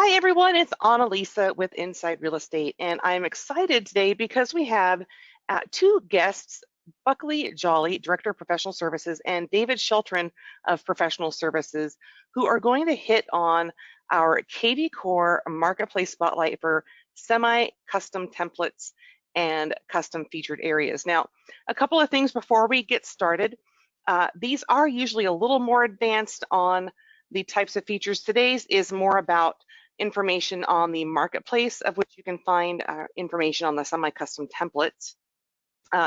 Hi everyone, it's Annalisa with Inside Real Estate, and I'm excited today because we have two guests, Buckley Jolly, Director of Professional Services, and David Sheltrin of Professional Services, who are going to hit on our kvCORE Marketplace Spotlight for semi-custom templates and custom featured areas. Now, a couple of things before we get started. These are usually a little more advanced on the types of features. Today's is more about information on the marketplace, of which you can find information on the semi-custom templates.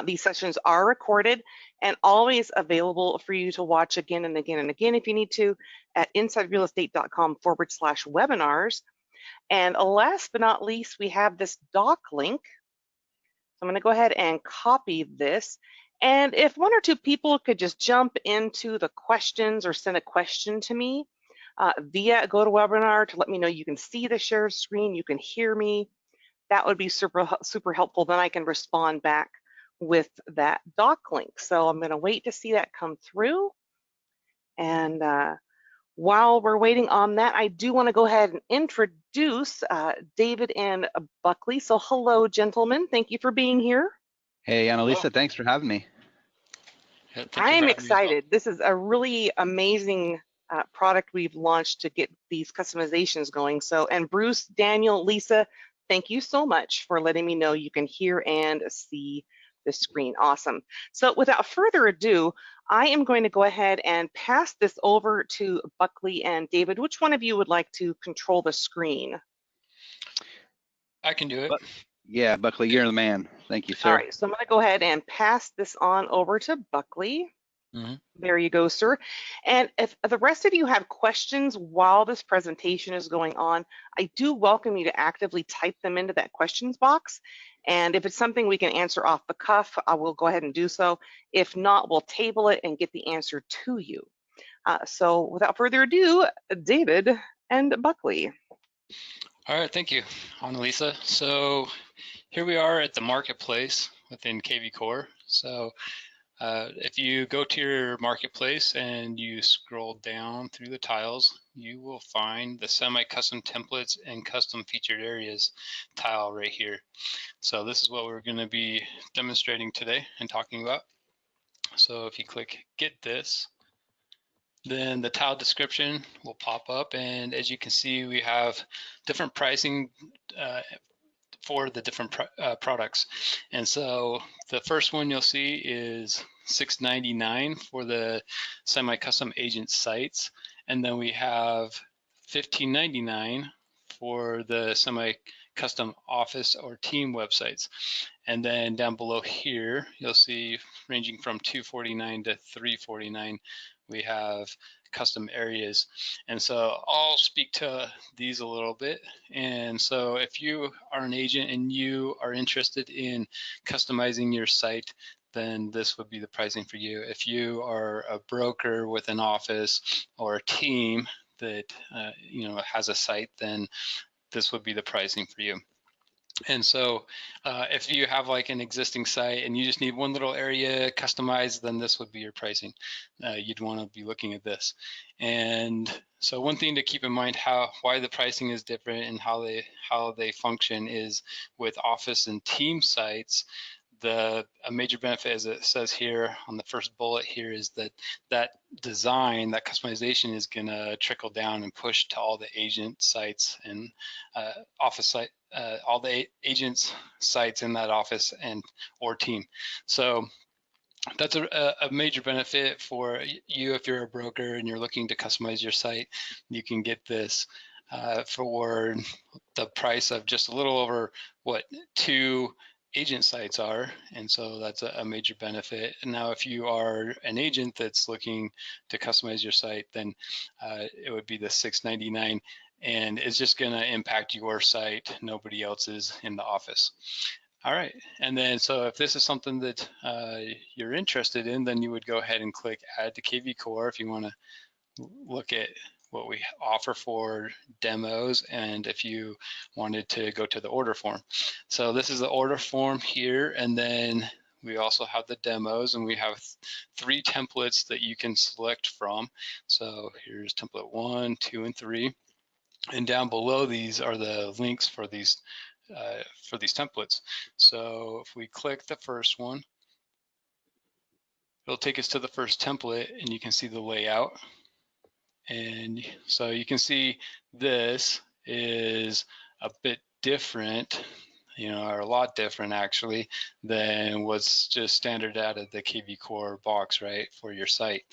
These sessions are recorded and always available for you to watch again and again and again if you need to at insiderealestate.com/webinars. And last but not least, we have this doc link. So I'm going to go ahead and copy this. And if one or two people could just jump into the questions or send a question to me via GoToWebinar to let me know you can see the share screen, you can hear me, that would be super helpful. Then I can respond back with that doc link. So I'm going to wait to see that come through. And while we're waiting on that, I do want to go ahead and introduce David and Buckley. So hello, gentlemen. Thank you for being here. Hey, Annalisa, thanks for having me. Yeah, I'm excited. This is a really amazing product we've launched to get these customizations going. So, and Bruce, Daniel, Lisa, thank you so much for letting me know you can hear and see the screen. Awesome. So without further ado, I am going to go ahead and pass this over to Buckley and David. Which one of you would like to control the screen? I can do it. Yeah, Buckley, you're the man. Thank you, sir. All right, so I'm going to go ahead and pass this on over to Buckley. There you go, sir. And if the rest of you have questions while this presentation is going on, I do welcome you to actively type them into that questions box. And if it's something we can answer off the cuff, I will go ahead and do so. If not, we'll table it and get the answer to you. So without further ado, David and Buckley. All right, thank you, Annalisa. So here we are at the marketplace within kvCORE. So if you go to your marketplace and you scroll down through the tiles, you will find the semi-custom templates and custom featured areas tile right here. So this is what we're going to be demonstrating today and talking about. So if you click get this, then the tile description will pop up, and as you can see, we have different pricing for the different products. And so the first one you'll see is $6.99 for the semi-custom agent sites, and then we have $15.99 for the semi-custom office or team websites. And then down below here, you'll see ranging from $2.49 to $3.49, we have custom areas. And so I'll speak to these a little bit. And so if you are an agent and you are interested in customizing your site, then this would be the pricing for you. If you are a broker with an office or a team that has a site, then this would be the pricing for you. And so if you have like an existing site and you just need one little area customized, then this would be your pricing. You'd want to be looking at this. And so one thing to keep in mind why the pricing is different and how they function is with office and team sites. A major benefit, as it says here on the first bullet here, is that design, that customization is going to trickle down and push to all the agent sites and office site, all the agents sites in that office and or team. So that's a major benefit for you if you're a broker and you're looking to customize your site. You can get this for the price of just a little over what 2 agent sites are, and so that's a major benefit. And now if you are an agent that's looking to customize your site, then it would be the $6.99, and it's just going to impact your site, nobody else's in the office. All right, and then so if this is something that you're interested in, then you would go ahead and click add to kvCORE if you want to look at what we offer for demos, and if you wanted to go to the order form. So this is the order form here, and then we also have the demos, and we have 3 templates that you can select from. So here's template 1, 2, and 3. And down below these are the links for these templates. So if we click the first one, it'll take us to the first template, and you can see the layout. And so you can see this is a bit different, or a lot different actually, than what's just standard out of the kvCORE box, right, for your site.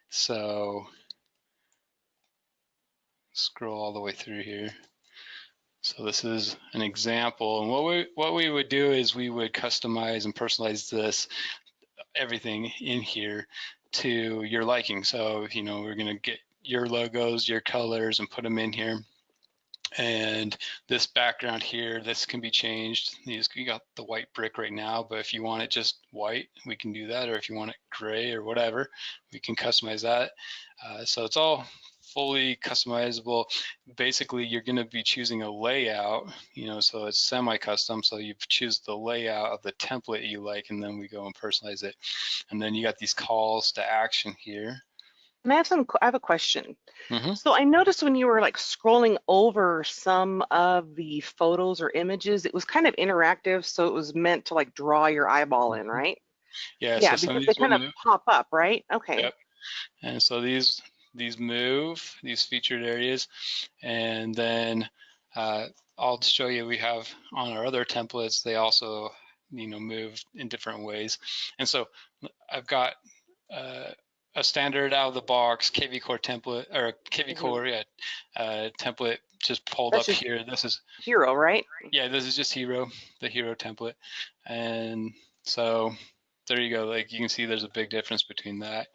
So scroll all the way through here. So this is an example, and what we would do is we would customize and personalize this, everything in here to your liking. So we're going to get your logos, your colors, and put them in here. And this background here, this can be changed. You got the white brick right now, but if you want it just white, we can do that. Or if you want it gray or whatever, we can customize that. So it's all fully customizable. Basically, you're going to be choosing a layout, so it's semi-custom. So you choose the layout of the template you like, and then we go and personalize it. And then you got these calls to action here. And I have a question. Mm-hmm. So I noticed when you were like scrolling over some of the photos or images, it was kind of interactive, so it was meant to like draw your eyeball in, right? Yeah, Yeah, so some of because they these will kind of move. pop up, right? Okay. Yep. And so these move, these featured areas, and then I'll show you, we have on our other templates, they also move in different ways. And so I've got a standard out of the box kvCORE template, or kvCORE template just pulled That's up just here. This is hero, right? yeah, this is just the hero template. And so there you go. Like you can see there's a big difference between that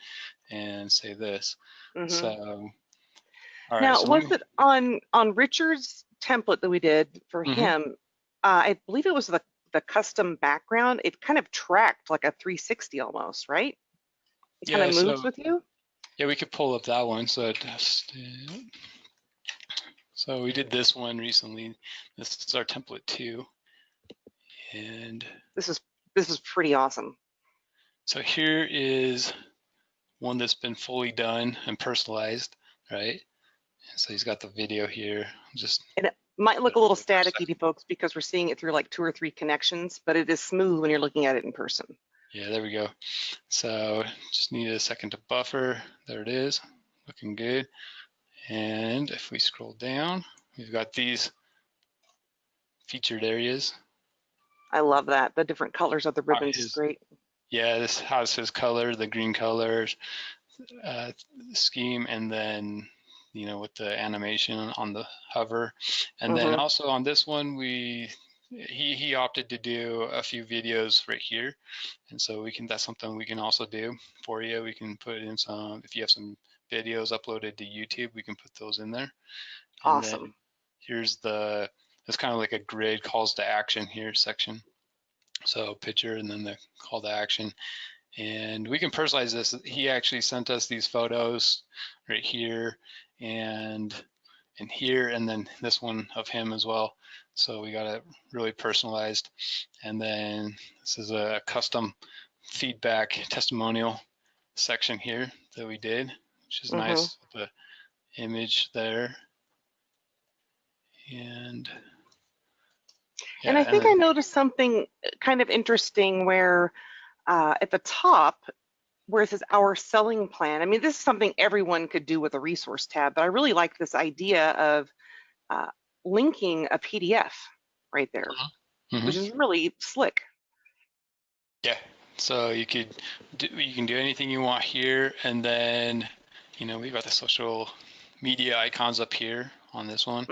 and say this. Mm-hmm. So all right, Now, so was it on Richard's template that we did for him? I believe it was the custom background. It kind of tracked like a 360 almost, right? It kind yeah, of moves with you. yeah, we could pull up that one. So so we did this one recently. This is our template 2. And This is pretty awesome. so here is one that's been fully done and personalized, right? And so he's got the video here. And it might look a little staticky to folks because we're seeing it through like 2 or 3 connections, but it is smooth when you're looking at it in person. Yeah, there we go. So just need a second to buffer. There it is, looking good. And if we scroll down, we've got these featured areas. I love that. The different colors of the ribbons is great. Yeah, this has his color, the green colors scheme, and then with the animation on the hover. And then also on this one, he opted to do a few videos right here, and so that's something we can also do for you. We can put in some, if you have some videos uploaded to YouTube, we can put those in there. Awesome. And then here's it's kind of like a grid calls to action here section. So picture and then the call to action. And we can personalize this. He actually sent us these photos right here and here, and then this one of him as well. So we got it really personalized. And then this is a custom feedback testimonial section here that we did, which is nice. The image there. And I think I noticed something kind of interesting where at the top, where it says our selling plan. I mean, this is something everyone could do with a resource tab, but I really like this idea of linking a PDF right there, which is really slick. Yeah, so you can do anything you want here, and then we've got the social media icons up here on this one.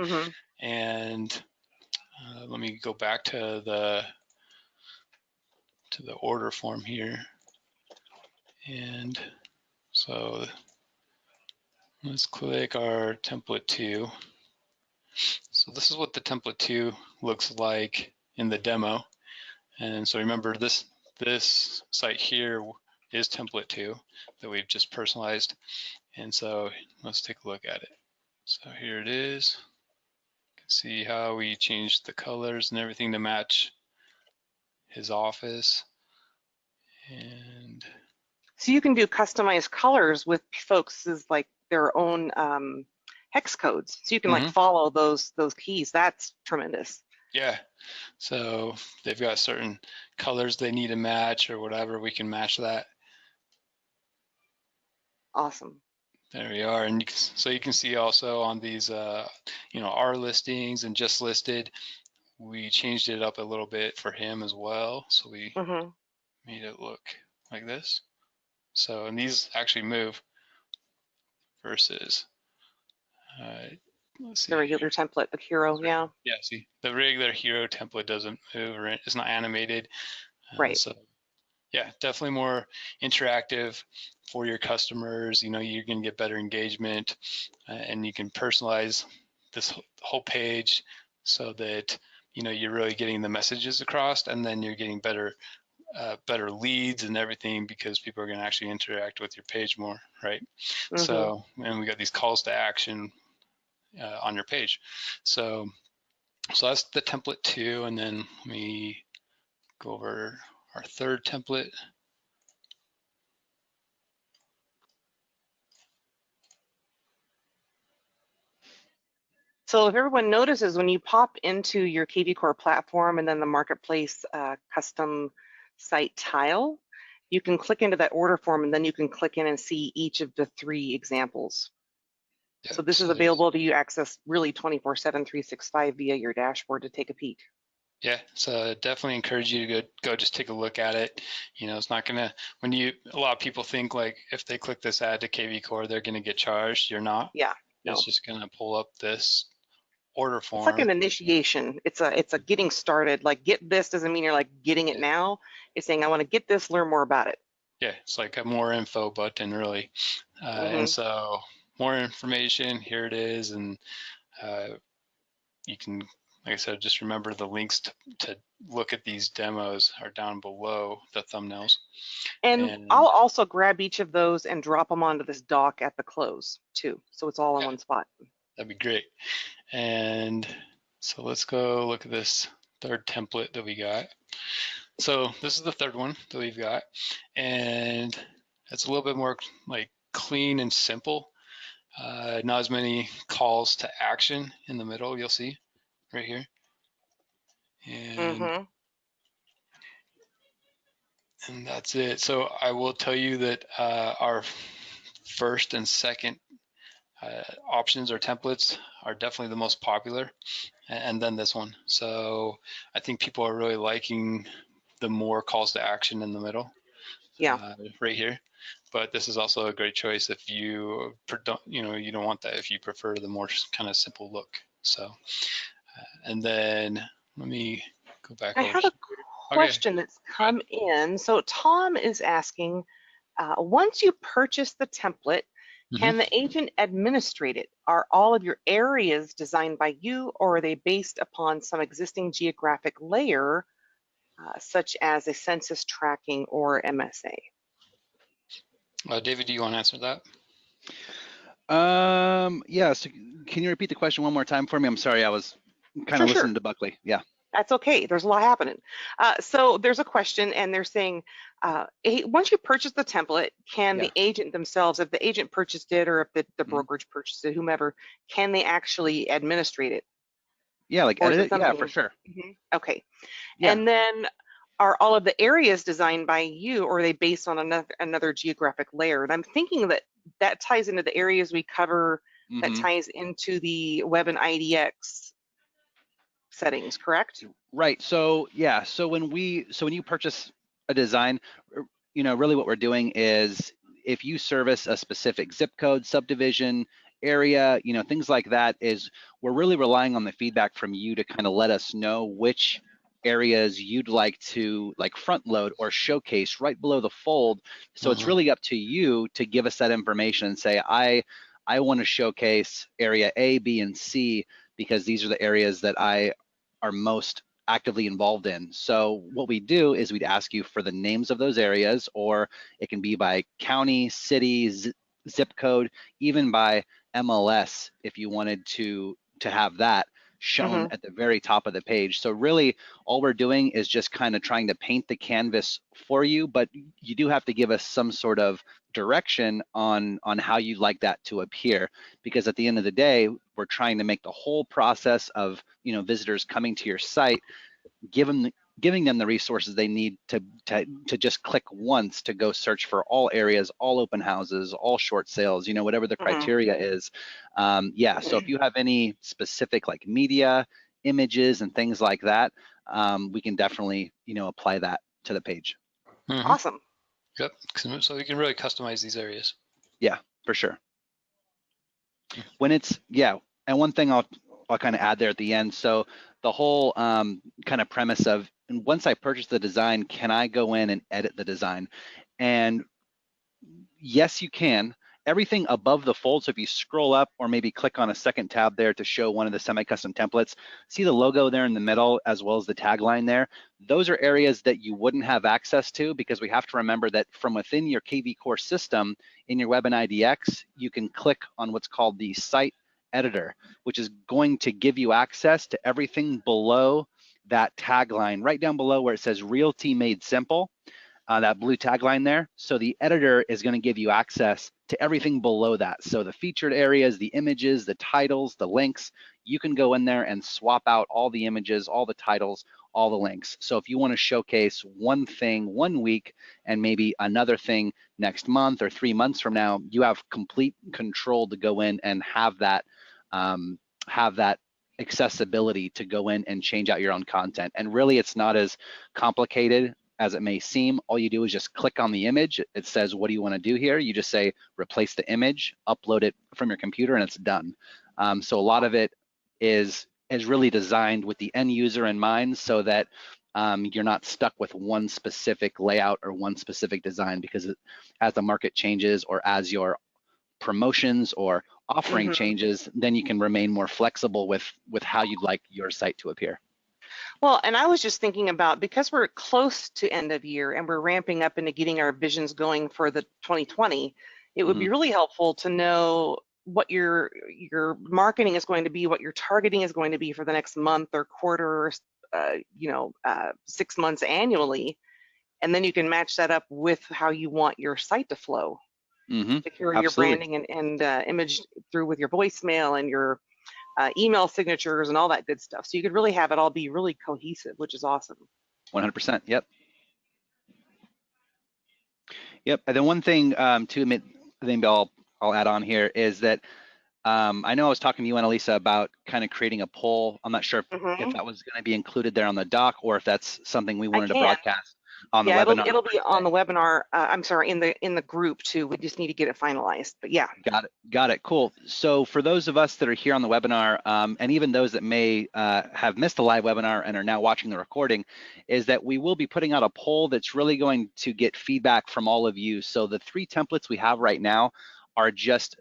And let me go back to the order form here. And so let's click our template 2. So this is what the template 2 looks like in the demo. And so remember, this site here is template 2 that we've just personalized. And so let's take a look at it. So here it is. You can see how we changed the colors and everything to match his office. And so you can do customized colors with folks' like their own hex codes, so you can like Hmm. follow those keys. That's tremendous. Yeah. So they've got certain colors they need to match or whatever. We can match that. Awesome. There we are. And so you can see also on these, our listings and just listed, we changed it up a little bit for him as well. So we Hmm. made it look like this. So, and these actually move versus, uh, let's see The here. regular template, the hero, yeah, Yeah, see, the regular hero template doesn't move or it's not animated. right. So yeah, definitely more interactive for your customers. You're going to get better engagement, and you can personalize this whole page so that you're really getting the messages across, and then you're getting better leads and everything because people are going to actually interact with your page more, right? Hmm. So, and we got these calls to action on your page. So that's the template 2, and then let me go over our third template. So if everyone notices, when you pop into your kvCORE platform and then the marketplace custom site tile, you can click into that order form and then you can click in and see each of the 3 examples. So Yep. this is So available to you access really 24/7, 365 via your dashboard to take a peek. yeah, so definitely encourage you to go just take a look at it. It's not gonna, a lot of people think like if they click this add to kvCORE, they're gonna get charged. You're not. Yeah, It's no. just gonna pull up this order It's like form. an initiation. It's a getting started. Like get this doesn't mean you're like getting it Yeah, now. It's saying I want to get this, learn more about it. yeah, it's like a more info button really. And Hmm. so more information, here it is. And uh, you can, like I said, just remember the links to look at these demos are down below the thumbnails. And I'll And also grab each of those and drop them onto this doc at the close too. So it's all in yeah, one spot. that'd be great. And so let's go look at this third template that we got. So this is the third one that we've got, and it's a little bit more like clean and simple. Not as many calls to action in the middle, you'll see right here. And Hmm. and that's it. So I will tell you that our first and second options or templates are definitely the most popular, and then this one. So I think people are really liking the more calls to action in the middle, Yeah. right here. But this is also a great choice if you you don't want that if you prefer the more kind of simple look. So and then let me go back I over have a here. Okay, question that's good. come in. So Tom is asking, once you purchase the template, can Mm-hmm. the agent administrate it? Are all of your areas designed by you, or are they based upon some existing geographic layer, such as a census tracking or MSA? David, do you want to answer that? Yeah, so can you repeat the question one more time for me? I'm sorry, I was kind Sure, of sure. listening to Buckley. Yeah. That's okay. There's a lot happening. So there's a question, and they're saying, once you purchase the template, can Yeah. the agent themselves, if the agent purchased it or if the Mhm. brokerage purchased it, whomever, can they actually administrate it? Yeah, like Or is edit it it? Yeah, something? for sure. Okay. Yeah. And then are all of the areas designed by you, or are they based on another geographic layer? And I'm thinking that that ties into the areas we cover, that Hmm. ties into the web and IDX settings, correct? Right. So yeah. So when you purchase a design, really what we're doing is if you service a specific zip code, subdivision, area, things like that, is we're really relying on the feedback from you to kind of let us know which areas you'd like to like front load or showcase right below the fold. So it's Mm-hmm. really up to you to give us that information and say, I want to showcase area A, B, and C because these are the areas that I are most actively involved in. So what we do is we'd ask you for the names of those areas, or it can be by county, city, zip code, even by MLS if you wanted to have that shown Mm-hmm. at the very top of the page. So really all we're doing is just kind of trying to paint the canvas for you, but you do have to give us some sort of direction on how you'd like that to appear, because at the end of the day, we're trying to make the whole process of, you know, visitors coming to your site, giving them the resources they need to just click once to go search for all areas, all open houses, all short sales, you know, whatever the criteria is. Yeah, so if you have any specific like media, images, and things like that, we can definitely, you know, apply that to the page. Awesome. Yep, so we can really customize these areas. Yeah, for sure. When it's, yeah, and one thing I'll kind of add there at the end. So the whole kind of premise of, and once I purchase the design, can I go in and edit the design? And yes, you can. Everything above the fold, so if you scroll up or maybe click on a second tab there to show one of the semi-custom templates, see the logo there in the middle as well as the tagline there? Those are areas that you wouldn't have access to, because we have to remember that from within your kvCORE system in your Web and IDX, you can click on what's called the site editor, which is going to give you access to everything below that tagline, right down below where it says Realty Made Simple. That blue tagline there. So the editor is going to give you access to everything below that. So the featured areas, the images, the titles, the links, you can go in there and swap out all the images, all the titles, all the links. So if you want to showcase one thing one week and maybe another thing next month or 3 months from now, you have complete control to go in and have that accessibility to go in and change out your own content. And really, it's not as complicated as it may seem. All you do is just click on the image. It says, what do you want to do here? You just say, replace the image, upload it from your computer, and it's done. So a lot of it is really designed with the end user in mind, so that you're not stuck with one specific layout or one specific design, because as the market changes or as your promotions or offering changes, then you can remain more flexible with how you'd like your site to appear. Well, and I was just thinking about, because we're close to end of year and we're ramping up into getting our visions going for the 2020, it would be really helpful to know what your marketing is going to be, what your targeting is going to be for the next month or quarter, or 6 months annually, and then you can match that up with how you want your site to flow, to carry your branding and image through with your voicemail and your email signatures and all that good stuff. So you could really have it all be really cohesive, which is awesome. 100%. Yep. Yep. And then one thing to admit, maybe I'll add on here, is that I know I was talking to you, Annalisa, about kind of creating a poll. I'm not sure if that was going to be included there on the doc, or if that's something we wanted to broadcast on the webinar. It'll be on the webinar. I'm sorry, in the group too. We just need to get it finalized. But yeah. Got it. Cool. So for those of us that are here on the webinar, and even those that may have missed the live webinar and are now watching the recording, is that we will be putting out a poll that's really going to get feedback from all of you. So the 3 templates we have right now are just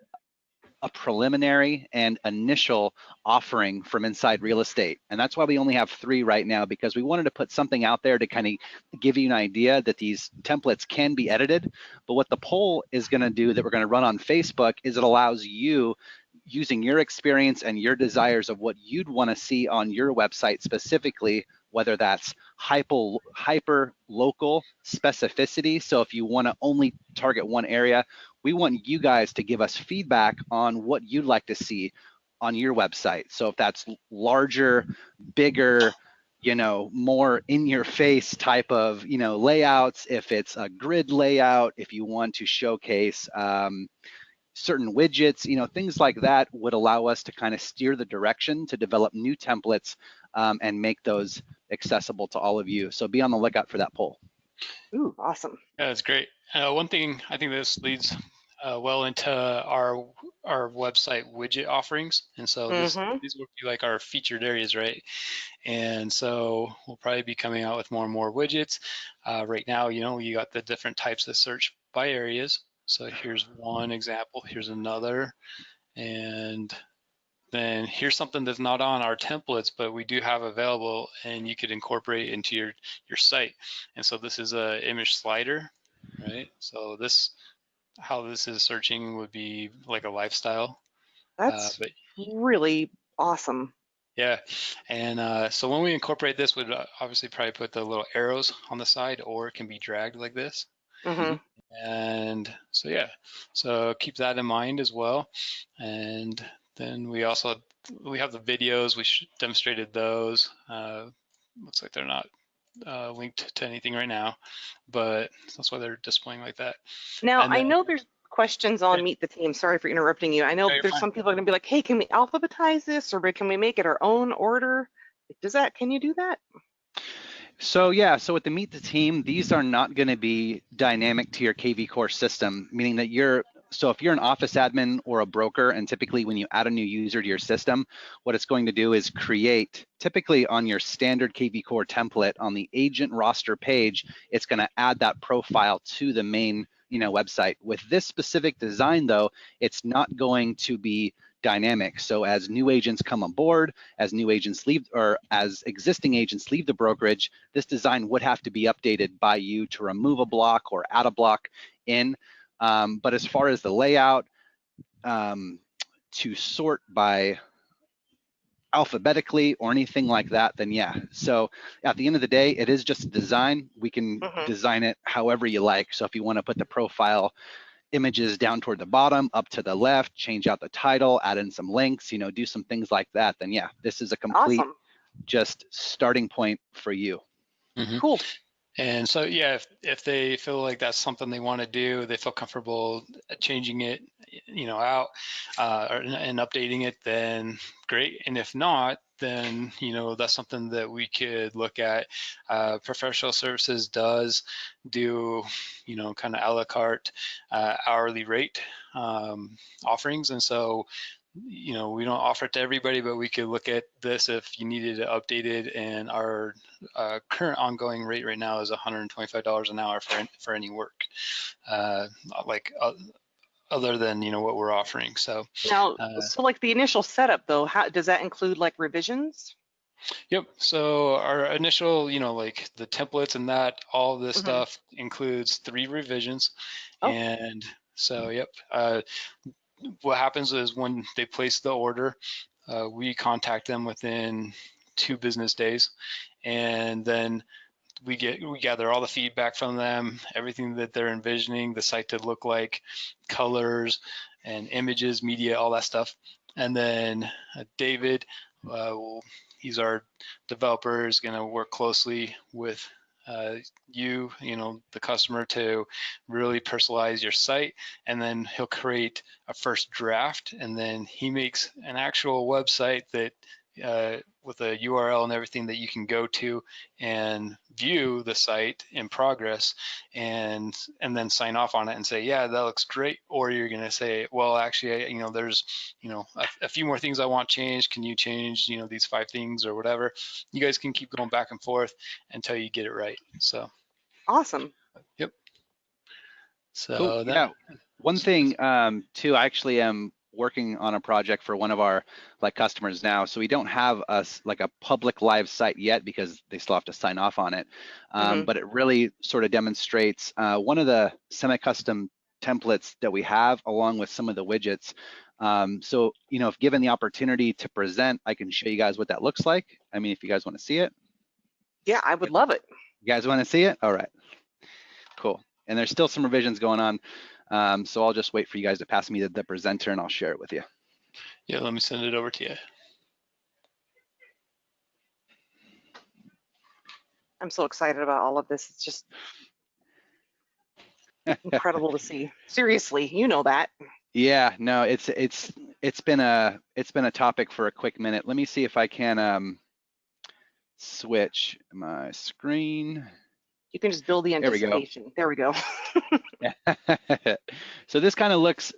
a preliminary and initial offering from Inside Real Estate. And that's why we only have 3 right now, because we wanted to put something out there to kind of give you an idea that these templates can be edited. But what the poll is going to do, that we're going to run on Facebook, is it allows you, using your experience and your desires of what you'd want to see on your website specifically, whether that's hyper local specificity. So if you want to only target one area, we want you guys to give us feedback on what you'd like to see on your website. So if that's larger, bigger, more in your face type of, layouts, if it's a grid layout, if you want to showcase certain widgets, things like that would allow us to kind of steer the direction to develop new templates and make those accessible to all of you. So be on the lookout for that poll. Ooh, awesome. Yeah, that's great. One thing, I think this leads well into our website widget offerings. And so these would be like our featured areas, right? And so we'll probably be coming out with more and more widgets. Right now, you got the different types of search by areas. So here's one example, here's another, and then here's something that's not on our templates, but we do have available, and you could incorporate it into your site. And so this is a image slider, right? So how this is searching would be like a lifestyle. That's really awesome. Yeah, and so when we incorporate this, we'd obviously probably put the little arrows on the side, or it can be dragged like this. And so, yeah, so keep that in mind as well. And then we have the videos. We demonstrated those. Looks like they're not linked to anything right now, but that's why they're displaying like that. Now, And I then, know there's questions on Meet the Team. Sorry for interrupting you. I know no, you're there's fine. some people are going to be like, hey, can we alphabetize this, or can we make it our own order? Can you do that? So yeah, so with the Meet the Team, these are not going to be dynamic to your kvCORE system, meaning that so if you're an office admin or a broker, and typically when you add a new user to your system, what it's going to do is create, typically on your standard kvCORE template on the agent roster page, it's going to add that profile to the main website. With this specific design though, it's not going to be dynamic. So as new agents come on board, as new agents leave, or as existing agents leave the brokerage, this design would have to be updated by you to remove a block or add a block in. But as far as the layout, to sort by alphabetically or anything like that, then yeah. So at the end of the day, it is just a design. We can design it however you like. So if you want to put the profile images down toward the bottom, up to the left, change out the title, add in some links, do some things like that, then yeah, this is a complete Awesome. just starting point for you. Cool. And so, yeah, if they feel like that's something they want to do, they feel comfortable changing it, out and updating it, then great. And if not, then, that's something that we could look at. Professional services does do, kind of a la carte hourly rate offerings. And so, we don't offer it to everybody, but we could look at this if you needed it updated. And our current ongoing rate right now is $125 an hour for any work, other than what we're offering. So now, so like the initial setup though, how does that include like revisions? Yep. So our initial, like the templates and that, all this stuff includes 3 revisions. Oh. And so, yep. What happens is when they place the order, we contact them within 2 business days, and then we gather all the feedback from them, everything that they're envisioning the site to look like, colors and images, media, all that stuff. And then David, he's our developer, is going to work closely with the customer, to really personalize your site. And then he'll create a first draft, and then he makes an actual website that with a URL and everything that you can go to and view the site in progress, and then sign off on it and say, yeah, that looks great. Or you're going to say, well, actually, there's a few more things I want changed. Can you change these 5 things or whatever? You guys can keep going back and forth until you get it right. So awesome. Yep. So cool. Yeah, one thing too, I actually am working on a project for one of our customers now. So we don't have a public live site yet because they still have to sign off on it. But it really sort of demonstrates one of the semi-custom templates that we have, along with some of the widgets. So, if given the opportunity to present, I can show you guys what that looks like. I mean, if you guys want to see it. Yeah, I would love it. You guys want to see it? All right, cool. And there's still some revisions going on. So I'll just wait for you guys to pass me the presenter, and I'll share it with you. Yeah, let me send it over to you. I'm so excited about all of this. It's just incredible to see. Seriously, you know that. Yeah, no, it's been a topic for a quick minute. Let me see if I can switch my screen. You can just build the anticipation. There we go. So this kind of looks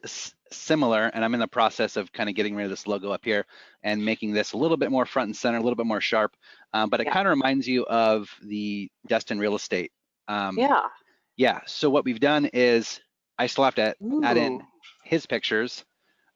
similar, and I'm in the process of kind of getting rid of this logo up here and making this a little bit more front and center, a little bit more sharp. But it kind of reminds you of the Destin Real Estate. Yeah, so what we've done is I still have to add in his pictures,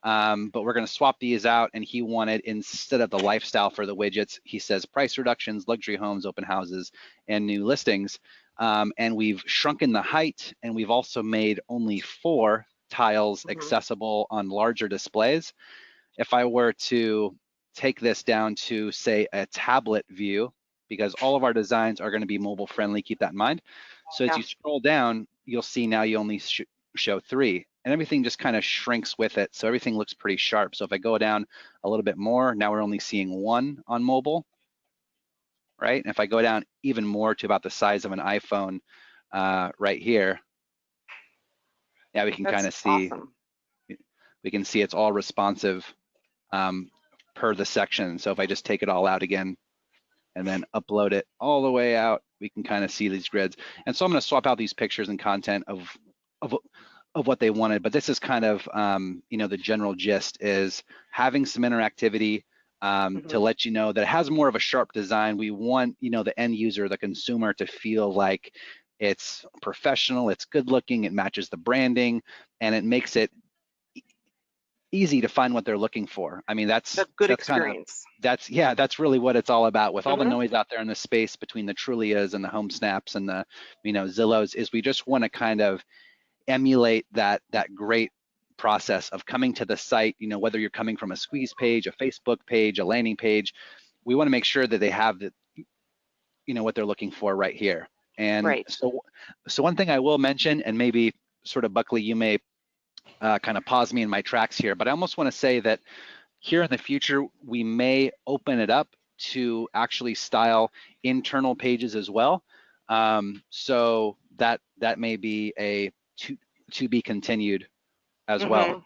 but we're going to swap these out. And he wanted, instead of the lifestyle for the widgets, he says price reductions, luxury homes, open houses, and new listings. And we've shrunken the height, and we've also made only 4 tiles accessible on larger displays. If I were to take this down to, say, a tablet view, because all of our designs are going to be mobile friendly, keep that in mind. So as you scroll down, you'll see now you only show 3, and everything just kind of shrinks with it. So everything looks pretty sharp. So if I go down a little bit more, now we're only seeing 1 on mobile, right? And if I go down even more to about the size of an iPhone right here, now we can kind of That's see, awesome. we can see it's all responsive per the section. So if I just take it all out again and then upload it all the way out, we can kind of see these grids. And so I'm going to swap out these pictures and content of what they wanted, but this is kind of, you know, the general gist is having some interactivity to let you know that it has more of a sharp design. We want, you know, the end user, the consumer, to feel like it's professional, it's good looking, it matches the branding, and it makes it easy to find what they're looking for. I mean, A good experience. that's really what it's all about. With all the noise out there in the space between the Trulias and the Home Snaps and the, you know, Zillows, is we just want to kind of emulate that great process of coming to the site. You know, whether you're coming from a squeeze page, a Facebook page, a landing page, we want to make sure that they have the, you know, what they're looking for right here. And so one thing I will mention, and maybe sort of Buckley, you may kind of pause me in my tracks here, but I almost want to say that here in the future, we may open it up to actually style internal pages as well. So that may be a to be continued as well.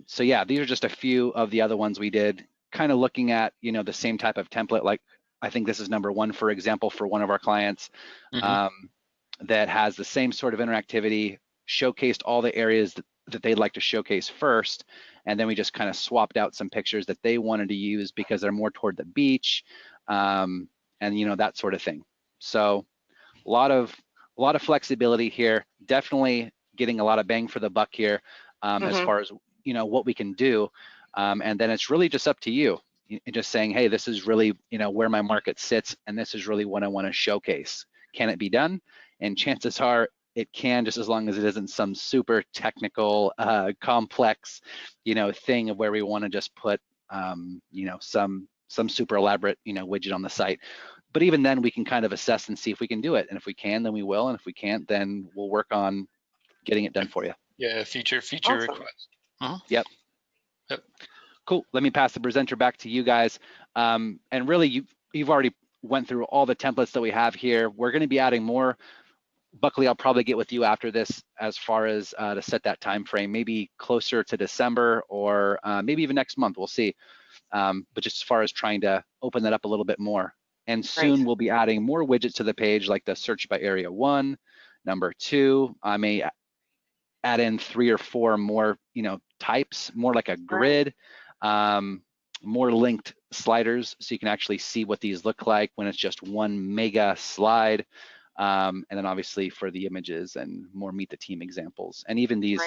So yeah, these are just a few of the other ones we did, kind of looking at, you know, the same type of template. Like I think this is number 1, for example, for one of our clients that has the same sort of interactivity, showcased all the areas that they'd like to showcase first, and then we just kind of swapped out some pictures that they wanted to use because they're more toward the beach, and you know, that sort of thing. So a lot of flexibility here. Definitely getting a lot of bang for the buck here, as far as, you know, what we can do, and then it's really just up to you. Just saying, hey, this is really, you know, where my market sits, and this is really what I want to showcase. Can it be done? And chances are it can, just as long as it isn't some super technical, complex, you know, thing of where we want to just put, you know, some super elaborate, you know, widget on the site. But even then, we can kind of assess and see if we can do it. And if we can, then we will. And if we can't, then we'll work on getting it done for you. Yeah, feature request. Yep. Cool. Let me pass the presenter back to you guys. And really, you've already went through all the templates that we have here. We're going to be adding more. Buckley, I'll probably get with you after this as far as to set that time frame, maybe closer to December or maybe even next month. We'll see. But just as far as trying to open that up a little bit more. And soon we'll be adding more widgets to the page, like the search by area 1, number 2. I may add in 3 or 4 more, you know, types, more like a grid, more linked sliders, so you can actually see what these look like when it's just one mega slide. And then obviously for the images and more meet the team examples, and even these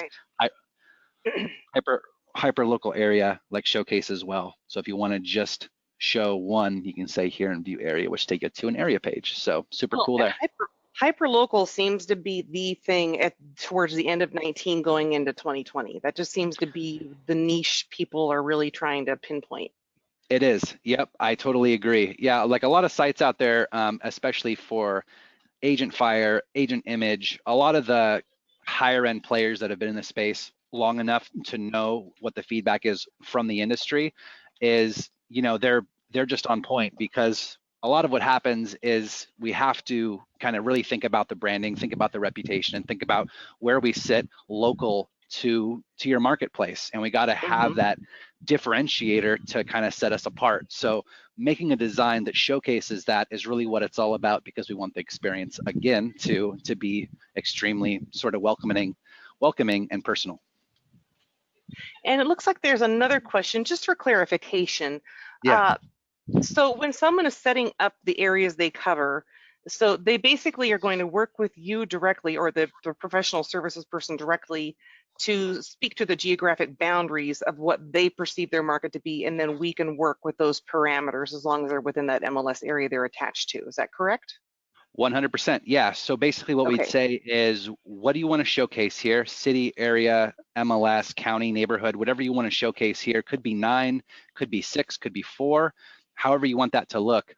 hyper local area like showcase as well. So if you want to just show one, you can say here in view area, which take you to an area page. So super cool there. Hyperlocal seems to be the thing towards the end of 19 going into 2020. That just seems to be the niche people are really trying to pinpoint. It is. Yep, I totally agree. Yeah, like a lot of sites out there, especially for Agent Fire, Agent Image, a lot of the higher end players that have been in the space long enough to know what the feedback is from the industry is, you know, they're just on point, because a lot of what happens is we have to kind of really think about the branding, think about the reputation, and think about where we sit local to your marketplace. And we got to have that differentiator to kind of set us apart. So making a design that showcases that is really what it's all about, because we want the experience, again, to be extremely sort of welcoming and personal. And it looks like there's another question just for clarification. Yeah. So when someone is setting up the areas they cover, so they basically are going to work with you directly, or the professional services person directly, to speak to the geographic boundaries of what they perceive their market to be, and then we can work with those parameters as long as they're within that MLS area they're attached to. Is that correct? 100%. Yeah. So basically what we'd say is, what do you want to showcase here? City, area, MLS, county, neighborhood, whatever you want to showcase here. Could be 9, could be 6, could be 4, however you want that to look.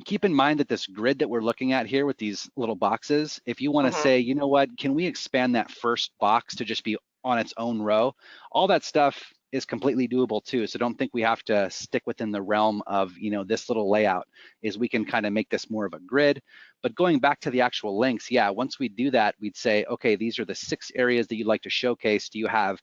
keep in mind that this grid that we're looking at here with these little boxes, if you want to Mhm. say, you know what, can we expand that first box to just be on its own row? All that stuff is completely doable too. So don't think we have to stick within the realm of, you know, this little layout. Is we can kind of make this more of a grid. But going back to the actual links, yeah, once we do that, we'd say, okay, these are the 6 areas that you'd like to showcase. Do you have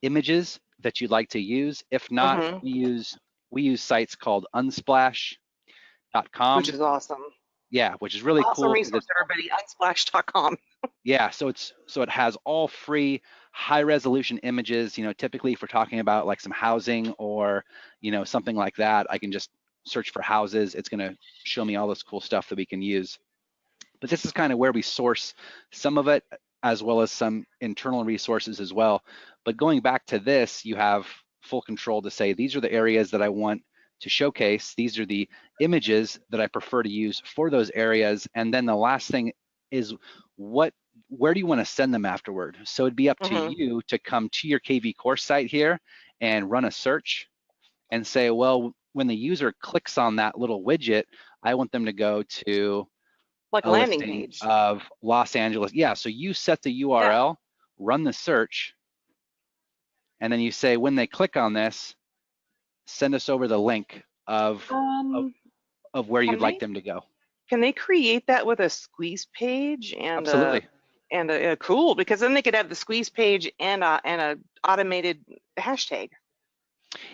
images that you'd like to use? If not, Mhm. we use sites called Which unsplash.com. is awesome. Yeah, which is really Awesome cool because resource, it's, everybody. Unsplash.com. yeah, so it has all free high resolution images. You know, typically if we're talking about like some housing or, you know, something like that, I can just search for houses. It's going to show me all this cool stuff that we can use. But this is kind of where we source some of it, as well as some internal resources as well. But going back to this, you have full control to say, these are the areas that I want to showcase. These are the images that I prefer to use for those areas. And then the last thing is where do you want to send them afterward? So it'd be up to Mhm. you to come to your kvCORE site here and run a search and say, well, when the user clicks on that little widget, I want them to go to Like a a landing listing page. of Los Angeles. Yeah, so you set the Yeah. URL, run the search, and then you say, when they click on this, send us over the link of, Um, of where can you'd like they them to go. can they create that with a squeeze page Absolutely. and a cool, because then they could have the squeeze page and a automated hashtag.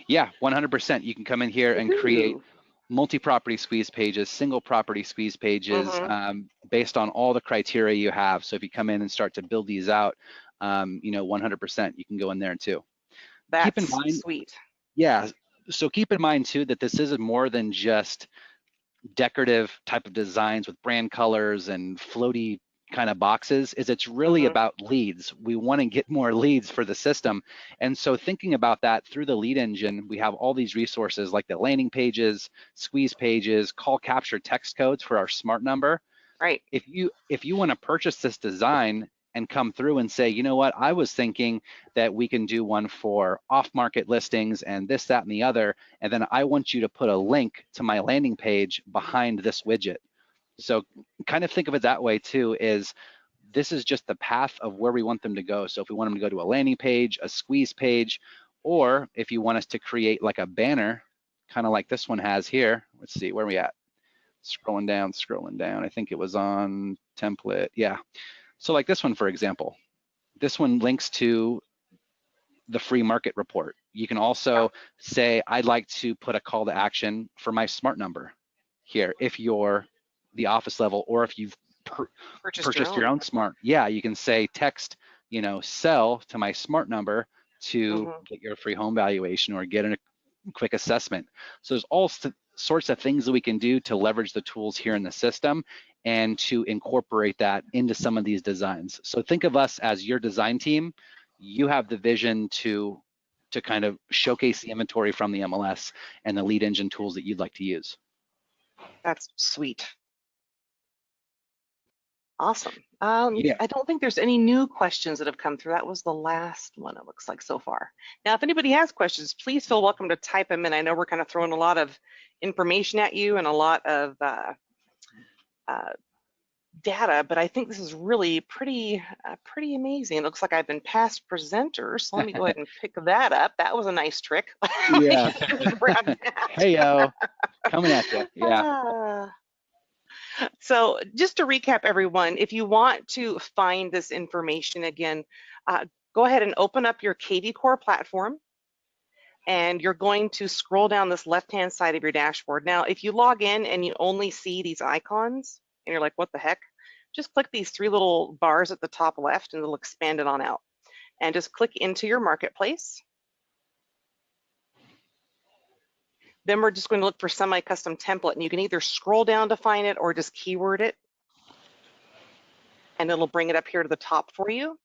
Yeah, 100%. You can come in here and create Woohoo. multi-property squeeze pages, single property squeeze pages, Mhm. based on all the criteria you have. So if you come in and start to build these out, you know, 100%, you can go in there too. Keep in That's mind, sweet. yeah, so keep in mind too that this is more than just decorative type of designs with brand colors and floaty kind of boxes. Is it's really Mhm. about leads. We want to get more leads for the system. And so thinking about that through the lead engine, we have all these resources like the landing pages, squeeze pages, call capture text codes for our smart number. Right. If you want to purchase this design and come through and say, you know what, I was thinking that we can do one for off-market listings and this, that, and the other, and then I want you to put a link to my landing page behind this widget. So kind of think of it that way too, is this is just the path of where we want them to go. So if we want them to go to a landing page, a squeeze page, or if you want us to create like a banner, kind of like this one has here, let's see, where are we at? Scrolling down. I think it was on template. Yeah. So like this one, for example, this one links to the free market report. You can Yeah. also say, I'd like to put a call to action for my smart number here. If you're the office level, or if you've Purchased your purchased your own. own smart, yeah, you can say text, you know, sell to my smart number to Mhm. get your free home valuation or get a quick assessment. So there's all sorts of things that we can do to leverage the tools here in the system and to incorporate that into some of these designs. So think of us as your design team. You have the vision to kind of showcase the inventory from the MLS and the lead engine tools that you'd like to use. That's sweet. Awesome. Yeah. I don't think there's any new questions that have come through. That was the last one, it looks like, so far. Now, if anybody has questions, please feel welcome to type them in. I know we're kind of throwing a lot of information at you and a lot of uh, data, but I think this is really pretty amazing. It looks like I've been past presenters, so let me go ahead and pick that up. That was a nice trick. Let me Yeah. grab that. Hey, yo, coming at you. Yeah. Ah. So just to recap, everyone, if you want to find this information again, go ahead and open up your kvCORE platform, and you're going to scroll down this left-hand side of your dashboard. Now, if you log in and you only see these icons, and you're like, what the heck? Just click these 3 little bars at the top left, and it'll expand it on out. And just click into your marketplace. Then we're just going to look for semi-custom template, and you can either scroll down to find it or just keyword it, and it'll bring it up here to the top for you.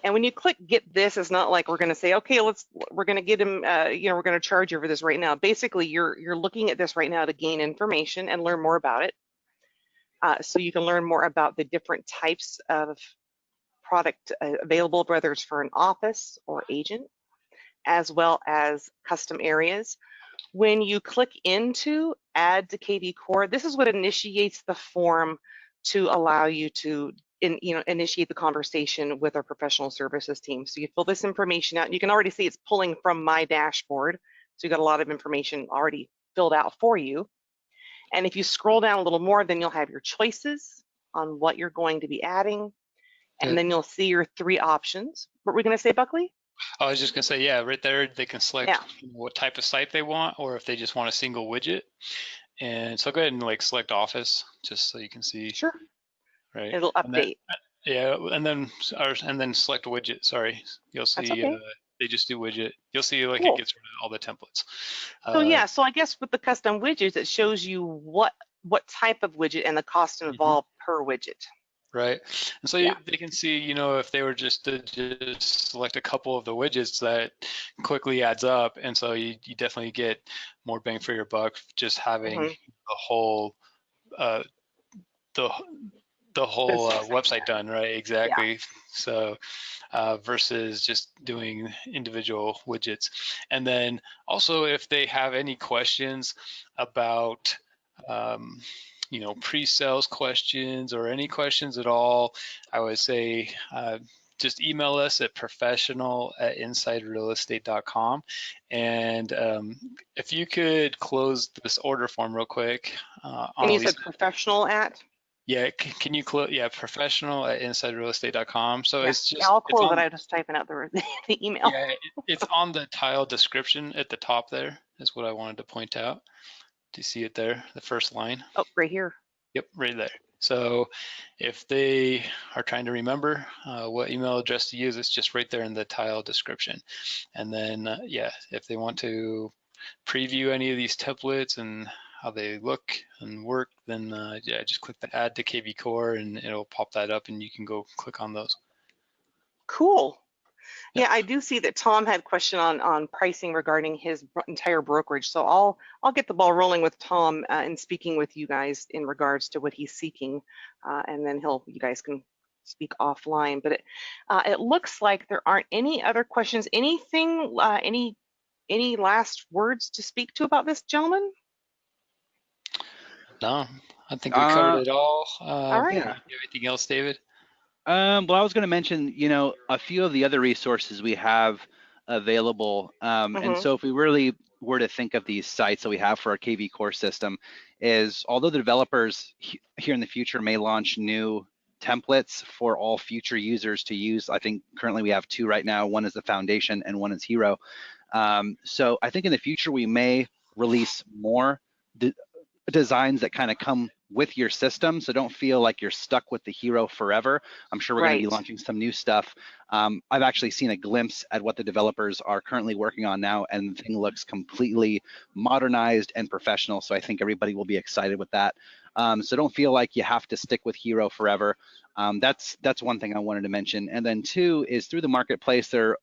And when you click get this, it's not like we're going to say, okay, we're going to get him, you know, we're going to charge you for this right now. Basically, you're looking at this right now to gain information and learn more about it. So you can learn more about the different types of product available, whether it's for an office or agent, as well as custom areas. When you click into add to kvCORE, this is what initiates the form to allow you to initiate the conversation with our professional services team. So you fill this information out, and you can already see it's pulling from my dashboard. So you got a lot of information already filled out for you. And if you scroll down a little more, then you'll have your choices on what you're going to be adding. And then you'll see your 3 options. What were we going to say, Buckley? I was just gonna say, yeah, right there they can select Yeah. what type of site they want, or if they just want a single widget. And so go ahead and like select Office, just so you can see. Sure. Right. It'll update. Yeah, and then select widget. Sorry, you'll That's see okay. they just do widget. You'll see like Cool. it gets rid of all the templates. So yeah, so I guess with the custom widgets, it shows you what type of widget and the cost involved per widget. Right, and so Yeah. they can see, you know, if they were just to just select a couple of the widgets, that quickly adds up, and so you definitely get more bang for your buck just having the whole the whole website done, right? Exactly. Yeah. So versus just doing individual widgets. And then also if they have any questions about you know, pre-sales questions or any questions at all, I would say just email us at professional@insiderealestate.com. And if you could close this order form real quick. And you said professional at? Yeah, can you close? Yeah, professional@insiderealestate.com. So yeah. it's just. Yeah, I'll close it. I just typing out the email. Yeah, it's on the tile description at the top. There is what I wanted to point out. Do you see it there? The first line. Oh, right here. Yep, right there. So if they are trying to remember what email address to use, it's just right there in the tile description. And then yeah, if they want to preview any of these templates and how they look and work, then yeah, just click the add to kvCORE and it'll pop that up and you can go click on those. Cool. Yeah, I do see that Tom had a question on pricing regarding his entire brokerage. So I'll get the ball rolling with Tom and speaking with you guys in regards to what he's seeking, and then you guys can speak offline. But it looks like there aren't any other questions. Anything? Any last words to speak to about this, gentlemen? No, I think we covered it all. All right. Yeah. Anything else, David? Well, I was going to mention, you know, a few of the other resources we have available. And so if we really were to think of these sites that we have for our kvCORE system, is although the developers here in the future may launch new templates for all future users to use, I think currently we have 2 right now. One is the Foundation and one is Hero. So I think in the future we may release more designs that kind of come with your system, so don't feel like you're stuck with the Hero forever. I'm sure we're going to be launching some new stuff. I've actually seen a glimpse at what the developers are currently working on now, and the thing looks completely modernized and professional, so I think everybody will be excited with that. So don't feel like you have to stick with Hero forever. That's one thing I wanted to mention. And then 2 is through the marketplace, there are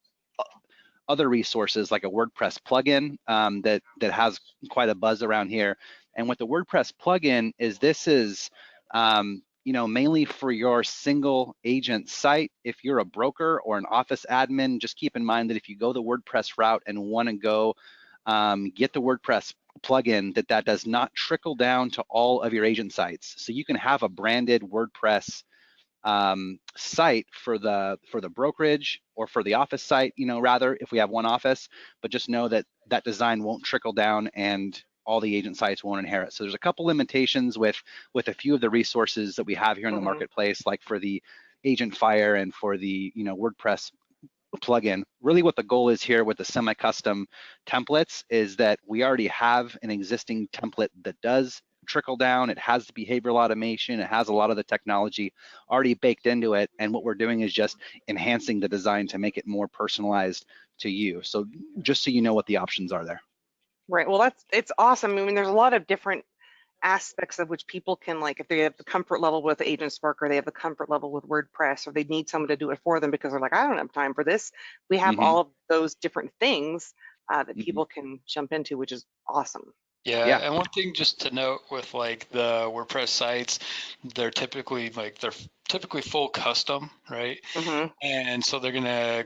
other resources like a WordPress plugin that has quite a buzz around here. And what the WordPress plugin is, this is you know, mainly for your single agent site. If you're a broker or an office admin, just keep in mind that if you go the WordPress route and want to go get the WordPress plugin, that does not trickle down to all of your agent sites. So you can have a branded WordPress site for the brokerage or for the office site, you know, rather, if we have one office, but just know that that design won't trickle down and all the agent sites won't inherit. So there's a couple limitations with a few of the resources that we have here in the marketplace, like for the Agent Fire and for the, you know, WordPress plugin. Really what the goal is here with the semi-custom templates is that we already have an existing template that does trickle down. It has the behavioral automation. It has a lot of the technology already baked into it. And what we're doing is just enhancing the design to make it more personalized to you. So just so you know what the options are there. Right. Well, it's awesome. I mean, there's a lot of different aspects of which people can, like, if they have the comfort level with Agent Spark, or they have the comfort level with WordPress, or they need someone to do it for them because they're like, I don't have time for this. We have all of those different things that people can jump into, which is awesome. Yeah, and one thing just to note with like the WordPress sites, they're typically full custom, right? And so they're gonna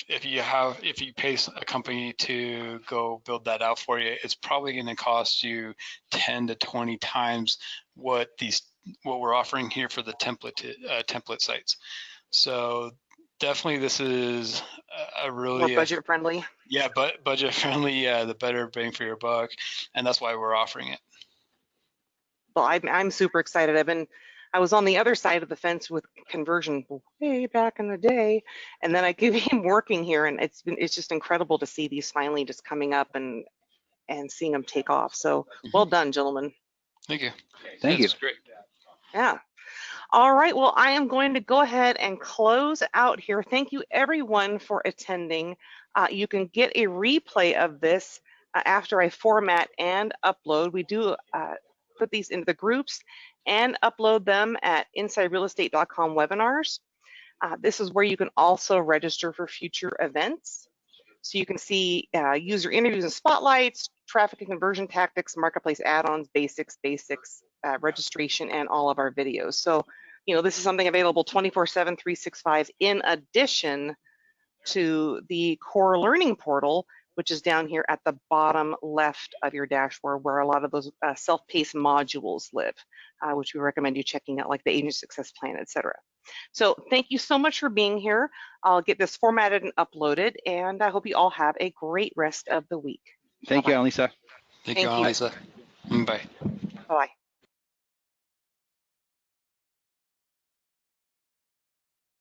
if you pay a company to go build that out for you, it's probably going to cost you 10 to 20 times what we're offering here for the template sites. So definitely this is a More really budget friendly. yeah, but budget friendly, the better bang for your buck, and that's why we're offering it. Well, I'm super excited. I was on the other side of the fence with conversion way back in the day, and then I became working here, and it's just incredible to see these finally just coming up and seeing them take off. So well done, gentlemen. Thank you. Thank you. That's great. Yeah. All right. Well, I am going to go ahead and close out here. Thank you, everyone, for attending. You can get a replay of this after I format and upload. We do put these into the groups and upload them at insiderealestate.com webinars. This is where you can also register for future events. So you can see user interviews and spotlights, traffic and conversion tactics, marketplace add-ons, basics, registration, and all of our videos. So, you know, this is something available 24/7, 365 in addition to the core learning portal, which is down here at the bottom left of your dashboard where a lot of those self-paced modules live, which we recommend you checking out, like the Agent Success Plan, etc. So thank you so much for being here. I'll get this formatted and uploaded, and I hope you all have a great rest of the week. Thank you, Annalisa. Thank you, Thank you. Annalisa. Bye. Bye-bye.